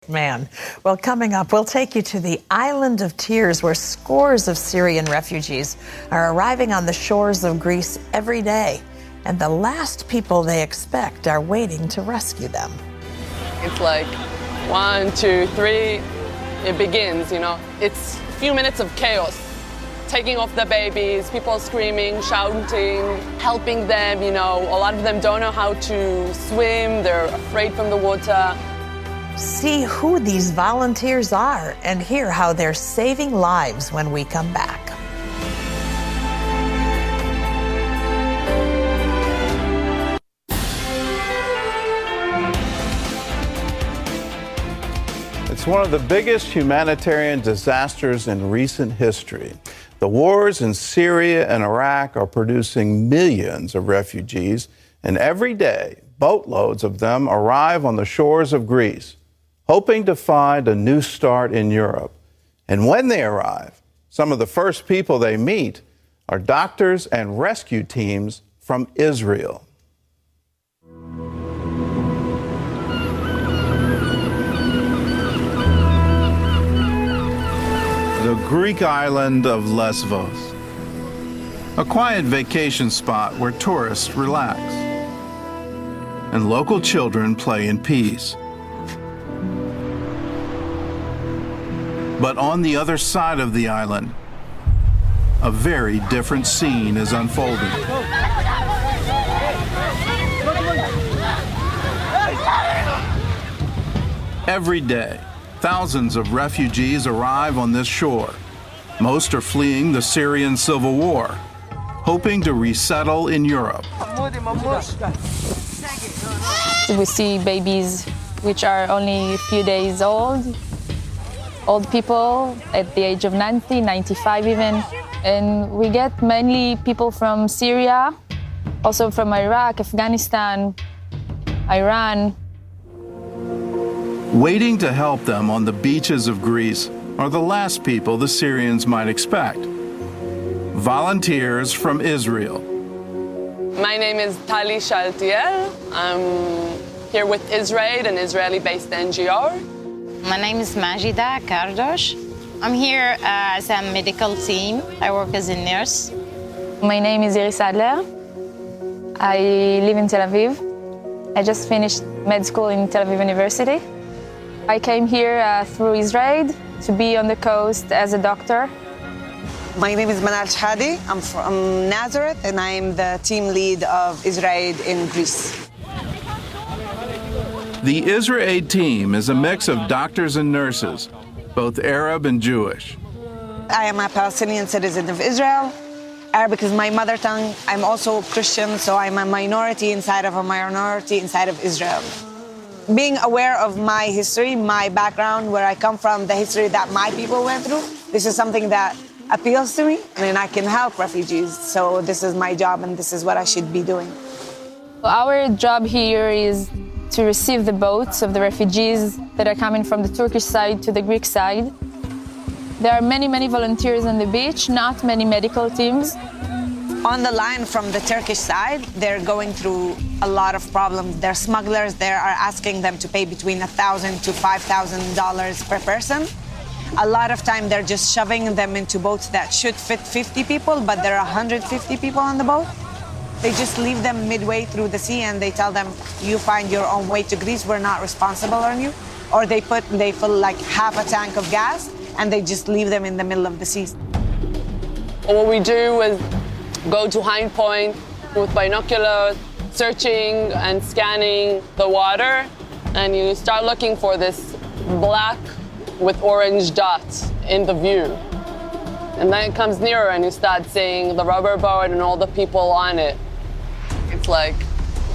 Man. Well, coming up, we'll take you to the Island of Tears, where scores of Syrian refugees are arriving on the shores of Greece every day. And the last people they expect are waiting to rescue them. It's like 1, 2, 3, it begins, It's a few minutes of chaos. Taking off the babies, people screaming, shouting, helping them, A lot of them don't know how to swim, they're afraid from the water. See who these volunteers are and hear how they're saving lives when we come back. It's one of the biggest humanitarian disasters in recent history. The wars in Syria and Iraq are producing millions of refugees, and every day, boatloads of them arrive on the shores of Greece, hoping to find a new start in Europe. And when they arrive, some of the first people they meet are doctors and rescue teams from Israel. The Greek island of Lesbos, a quiet vacation spot where tourists relax and local children play in peace. But on the other side of the island, a very different scene is unfolding. Every day, thousands of refugees arrive on this shore. Most are fleeing the Syrian civil war, hoping to resettle in Europe. We see babies which are only a few days old people at the age of 90, 95 even. And we get mainly people from Syria, also from Iraq, Afghanistan, Iran. Waiting to help them on the beaches of Greece are the last people the Syrians might expect. Volunteers from Israel. My name is Tali Shaltiel. I'm here with Israel, an Israeli-based NGO. My name is Majida Kardosh. I'm here as a medical team. I work as a nurse. My name is Iris Adler. I live in Tel Aviv. I just finished med school in Tel Aviv University. I came here through Israel to be on the coast as a doctor. My name is Manal Shhadi. I'm from Nazareth, and I'm the team lead of Israel in Greece. The Israel team is a mix of doctors and nurses, both Arab and Jewish. I am a Palestinian citizen of Israel. Arabic is my mother tongue. I'm also Christian, so I'm a minority inside of a minority inside of Israel. Being aware of my history, my background, where I come from, the history that my people went through, this is something that appeals to me, and I can help refugees. So this is my job, and this is what I should be doing. Our job here is to receive the boats of the refugees that are coming from the Turkish side to the Greek side. There are many, many volunteers on the beach, not many medical teams. On the line from the Turkish side, they're going through a lot of problems. Their smugglers there are asking them to pay between $1,000 to $5,000 per person. A lot of time they're just shoving them into boats that should fit 50 people, but there are 150 people on the boat. They just leave them midway through the sea and they tell them, you find your own way to Greece, we're not responsible on you. Or they fill like half a tank of gas and they just leave them in the middle of the sea. What we do is go to Hind Point with binoculars, searching and scanning the water, and you start looking for this black with orange dots in the view. And then it comes nearer and you start seeing the rubber boat and all the people on it. It's like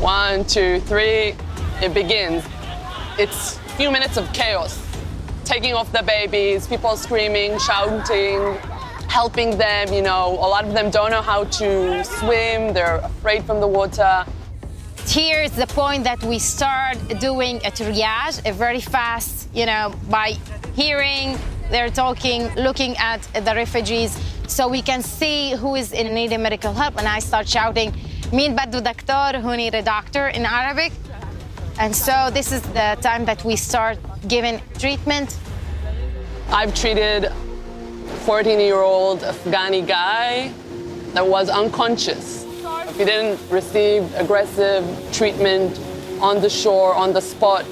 1, 2, 3, it begins. It's a few minutes of chaos. Taking off the babies, people screaming, shouting, helping them, A lot of them don't know how to swim, they're afraid from the water. Here is the point that we start doing a triage, a very fast, by hearing, they're talking, looking at the refugees, so we can see who is in need of medical help. And I start shouting, Min baddu doctor, who need a doctor in Arabic. And so this is the time that we start given treatment. I've treated a 14-year-old Afghani guy that was unconscious. If he didn't receive aggressive treatment on the shore, on the spot,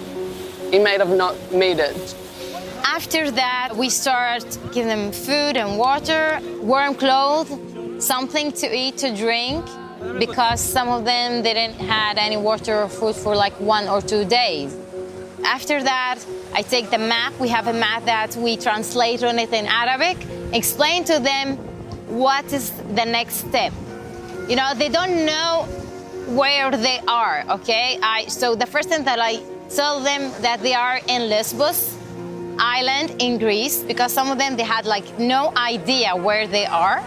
he might have not made it. After that, we start giving them food and water, warm clothes, something to eat, to drink, because some of them didn't have any water or food for like 1 or 2 days. After that, I take the map. We have a map that we translate on it in Arabic, explain to them what is the next step. You know, they don't know where they are, okay? So the first thing that I tell them that they are in Lesbos island in Greece, because some of them, they had like no idea where they are.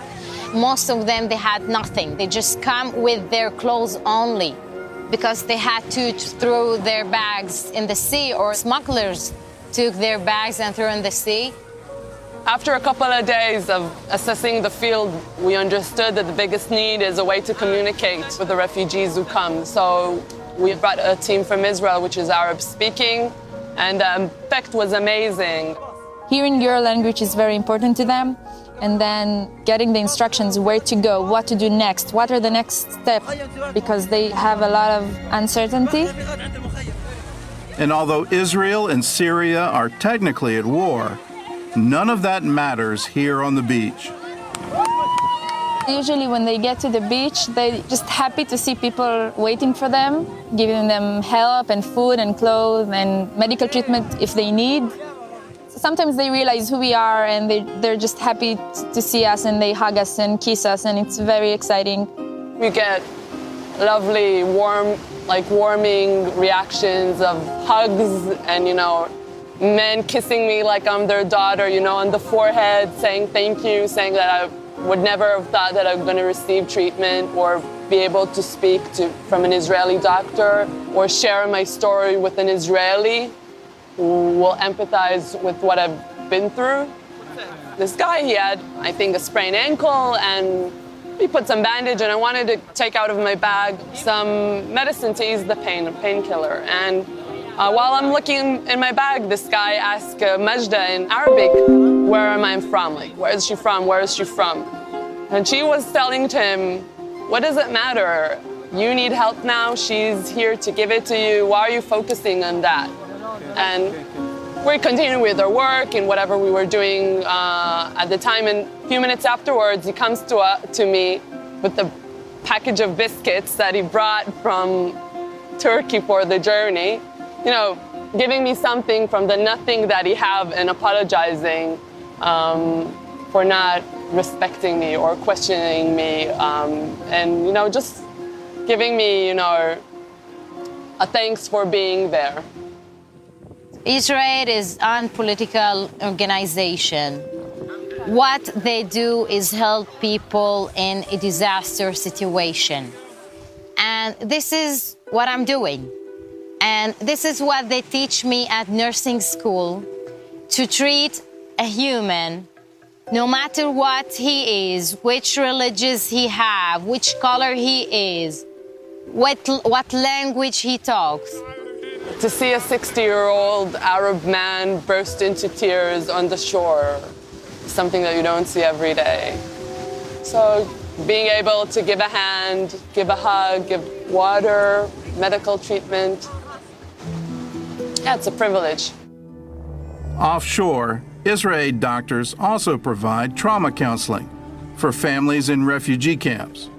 Most of them, they had nothing. They just come with their clothes only because they had to throw their bags in the sea, or smugglers took their bags and threw in the sea. After a couple of days of assessing the field, we understood that the biggest need is a way to communicate with the refugees who come. So we brought a team from Israel, which is Arab-speaking, and the effect was amazing. Hearing your language is very important to them, and then getting the instructions where to go, what to do next, what are the next steps, because they have a lot of uncertainty. And although Israel and Syria are technically at war, none of that matters here on the beach. Usually when they get to the beach, they're just happy to see people waiting for them, giving them help and food and clothes and medical treatment if they need. Sometimes they realize who we are, and they're just happy to see us, and they hug us and kiss us, and it's very exciting. We get lovely, warming reactions of hugs and, men kissing me like I'm their daughter, on the forehead, saying thank you, saying that I would never have thought that I'm going to receive treatment or be able to speak from an Israeli doctor or share my story with an Israeli who will empathize with what I've been through. This guy, he had, I think, a sprained ankle, and he put some bandage, and I wanted to take out of my bag some medicine to ease the pain, a painkiller. And while I'm looking in my bag, this guy asked Majda in Arabic, where am I from? Like, where is she from? Where is she from? And she was telling to him, what does it matter? You need help now. She's here to give it to you. Why are you focusing on that? And we continued with our work and whatever we were doing at the time. And a few minutes afterwards, he comes to me with a package of biscuits that he brought from Turkey for the journey. Giving me something from the nothing that he have and apologizing for not respecting me or questioning me, and just giving me a thanks for being there. Israel is an unpolitical organization. What they do is help people in a disaster situation. And this is what I'm doing. And this is what they teach me at nursing school, to treat a human, no matter what he is, which religion he have, which color he is, what language he talks. To see a 60-year-old Arab man burst into tears on the shore, something that you don't see every day. So being able to give a hand, give a hug, give water, medical treatment, yeah, it's a privilege. Offshore, Israeli doctors also provide trauma counseling for families in refugee camps.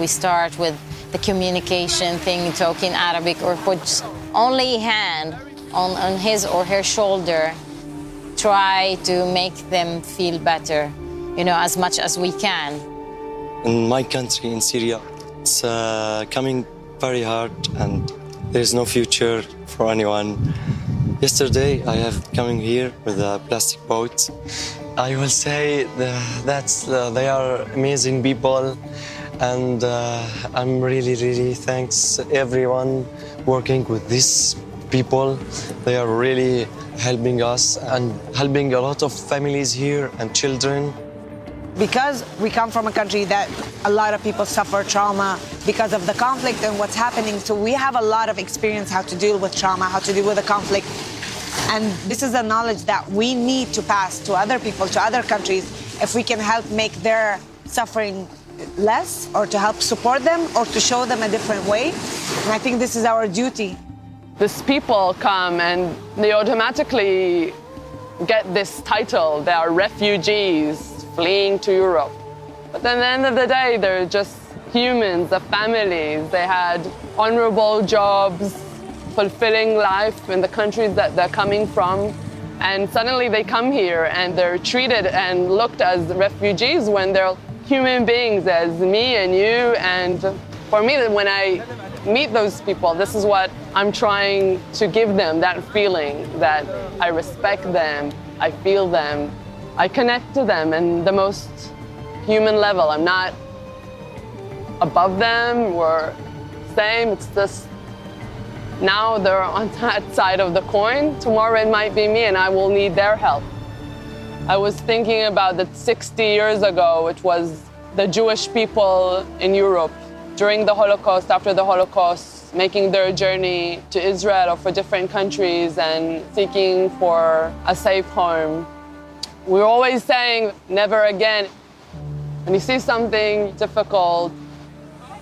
We start with the communication thing, talking Arabic, or put only hand on his or her shoulder, try to make them feel better, as much as we can. In my country, in Syria, it's coming very hard, and there's no future for anyone. Yesterday, I have coming here with a plastic boat. I will say they are amazing people, and I'm really thanks everyone working with these people. They are really helping us and helping a lot of families here and children. Because we come from a country that a lot of people suffer trauma because of the conflict and what's happening, so we have a lot of experience how to deal with trauma, how to deal with the conflict. And this is a knowledge that we need to pass to other people, to other countries, if we can help make their suffering less, or to help support them, or to show them a different way. And I think this is our duty. These people come and they automatically get this title. They are refugees fleeing to Europe. But at the end of the day, they're just humans, the families. They had honorable jobs, fulfilling life in the countries that they're coming from. And suddenly they come here and they're treated and looked as refugees when they're human beings as me and you. And for me, when I meet those people, this is what I'm trying to give them, that feeling that I respect them, I feel them, I connect to them in the most human level. I'm not above them or same, it's just now they're on that side of the coin. Tomorrow it might be me and I will need their help. I was thinking about that 60 years ago, which was the Jewish people in Europe during the Holocaust, after the Holocaust, making their journey to Israel or for different countries and seeking for a safe home. We're always saying, never again. When you see something difficult,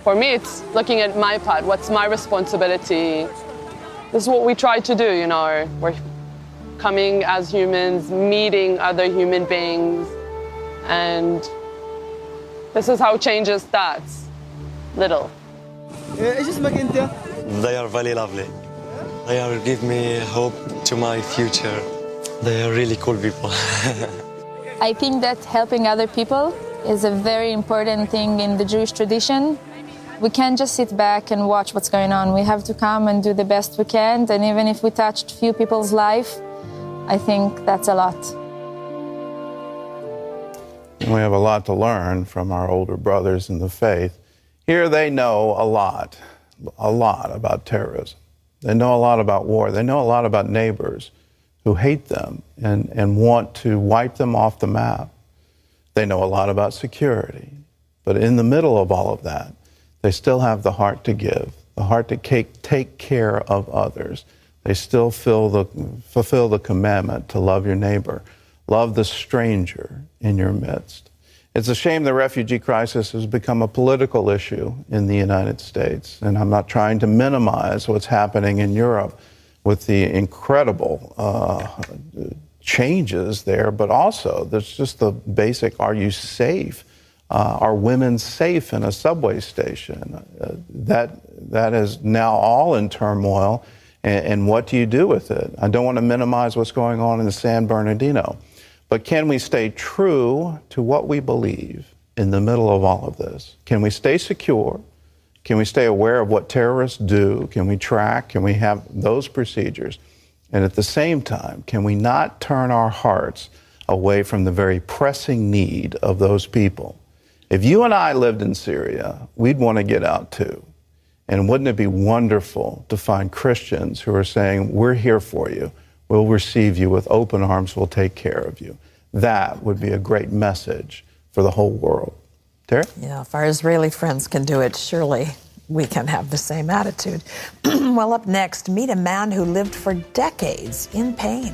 for me, it's looking at my part. What's my responsibility? This is what we try to do, you know. We're coming as humans, meeting other human beings, and this is how changes starts. Little. They are very lovely. They are give me hope to my future. They are really cool people. I think that helping other people is a very important thing in the Jewish tradition. We can't just sit back and watch what's going on. We have to come and do the best we can. And even if we touched few people's life, I think that's a lot. We have a lot to learn from our older brothers in the faith. Here they know a lot about terrorism. They know a lot about war. They know a lot about neighbors who hate them and want to wipe them off the map. They know a lot about security. But in the middle of all of that, they still have the heart to give, the heart to take care of others. They still fulfill the commandment to love your neighbor, love the stranger in your midst. It's a shame the refugee crisis has become a political issue in the United States, and I'm not trying to minimize what's happening in Europe with the incredible changes there, but also there's just the basic, are you safe? Are women safe in a subway station? That is now all in turmoil, and what do you do with it? I don't want to minimize what's going on in the San Bernardino, but can we stay true to what we believe in the middle of all of this? Can we stay secure? Can we stay aware of what terrorists do? Can we track? Can we have those procedures? And at the same time, can we not turn our hearts away from the very pressing need of those people? If you and I lived in Syria, we'd want to get out too. And wouldn't it be wonderful to find Christians who are saying, we're here for you, we'll receive you with open arms, we'll take care of you. That would be a great message for the whole world. Terry? Yeah, if our Israeli friends can do it, surely we can have the same attitude. Well, up next, meet a man who lived for decades in pain.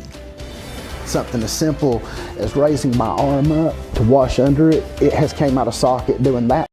Something as simple as raising my arm up to wash under it, it has came out of socket doing that.